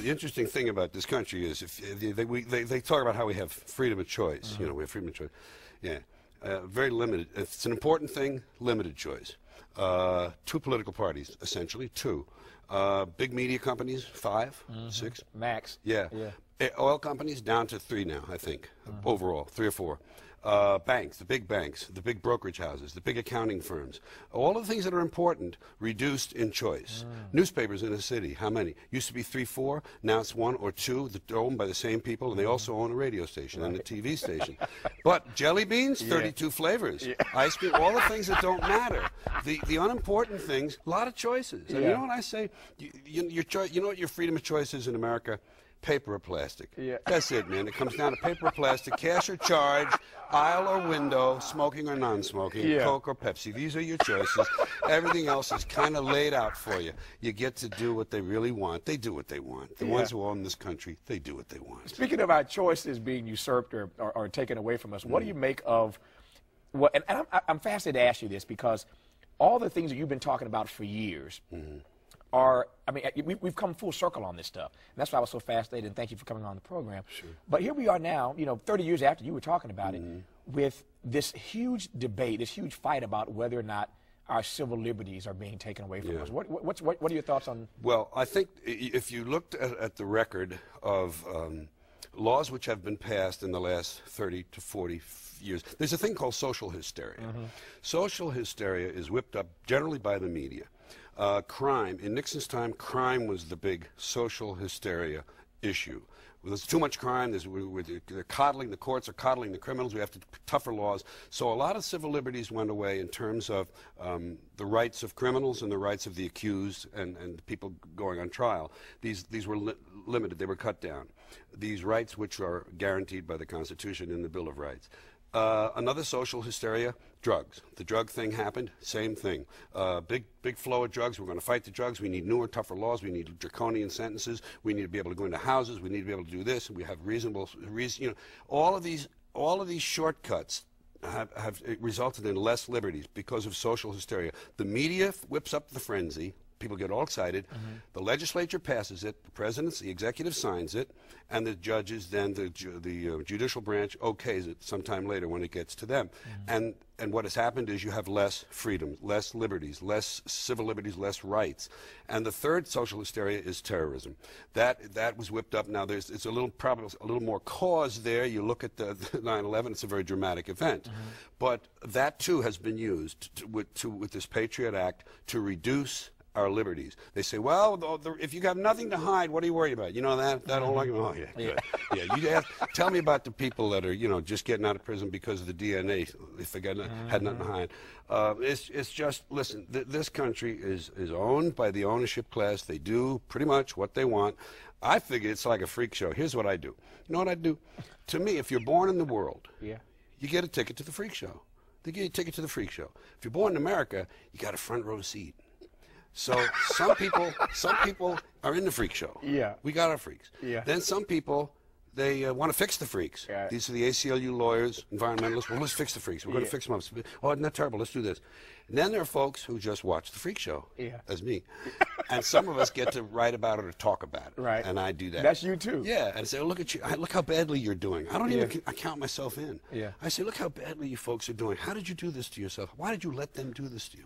The interesting thing about this country is if they talk about how we have freedom of choice. You know, we have freedom of choice. Yeah, very limited. If it's an important thing, limited choice. Two political parties, essentially, two. Big media companies, 5, 6. Max. Yeah. Oil companies down to 3 now, I think, overall, 3 or 4. Banks, the big brokerage houses, the big accounting firms, all of the things that are important reduced in choice. Newspapers in a city, how many? Used to be 3, 4, now it's 1 or 2 that are owned by the same people, and they also own a radio station and a TV station. But jelly beans, 32 flavors. Ice cream, all the things that don't matter. The unimportant things, a lot of choices. And you know what I say? You know what your freedom of choice is in America? Paper or plastic. That's it, man. It comes down to paper or plastic, cash or charge, aisle or window, smoking or non-smoking, Coke or Pepsi. These are your choices. Everything else is kind of laid out for you. You get to do what they really want. They do what they want. The ones who own this country, they do what they want. Speaking of our choices being usurped or taken away from us, what do you make of what? And I'm fascinated to ask you this because all the things that you've been talking about for years. I mean, we've come full circle on this stuff. And that's why I was so fascinated, and thank you for coming on the program. Sure. But here we are now, you know, 30 years after you were talking about it, with this huge debate, this huge fight about whether or not our civil liberties are being taken away from us. What are your thoughts on? Well, I think if you looked at the record of laws which have been passed in the last 30 to 40 years, there's a thing called social hysteria. Social hysteria is whipped up generally by the media. Crime, in Nixon's time, crime was the big social hysteria issue. There's too much crime, they're coddling, the courts are coddling the criminals, we have to tougher laws. So a lot of civil liberties went away in terms of the rights of criminals and the rights of the accused and the people going on trial. These were limited, they were cut down. These rights which are guaranteed by the Constitution and the Bill of Rights. Another social hysteria, drugs. The drug thing happened, same thing. Big flow of drugs. We're going to fight the drugs. We need newer, tougher laws. We need draconian sentences. We need to be able to go into houses. We need to be able to do this. We have reasonable, you know, all of these shortcuts have resulted in less liberties because of social hysteria. The media whips up the frenzy. People get all excited. The legislature passes it. The the executive signs it, and the judges, then the judicial branch okays it sometime later when it gets to them. And what has happened is you have less freedom, less liberties, less civil liberties, less rights. And the third social hysteria is terrorism. That was whipped up. Now it's a little more cause there. You look at the 9/11; it's a very dramatic event. But that too has been used with this Patriot Act to reduce our liberties. They say, well, if you have nothing to hide, what are you worried about? You know that whole argument? Oh, yeah, good. You tell me about the people that are, you know, just getting out of prison because of the DNA, if they had nothing to hide. It's just, listen, this country is owned by the ownership class. They do pretty much what they want. I figure it's like a freak show. Here's what I do. You know what I do? To me, if you're born in the world, you get a ticket to the freak show. They give you a ticket to the freak show. If you're born in America, you got a front row seat. So some people are in the freak show. We got our freaks. Then some people, they want to fix the freaks. These are the ACLU lawyers, environmentalists. Well, let's fix the freaks. We're going to fix them up. Oh, isn't that terrible? Let's do this. And then there are folks who just watch the freak show, as me. And some of us get to write about it or talk about it. And I do that. That's you too. Yeah, and say, oh, look at you. Look how badly you're doing. I don't even count myself in. I say, look how badly you folks are doing. How did you do this to yourself? Why did you let them do this to you?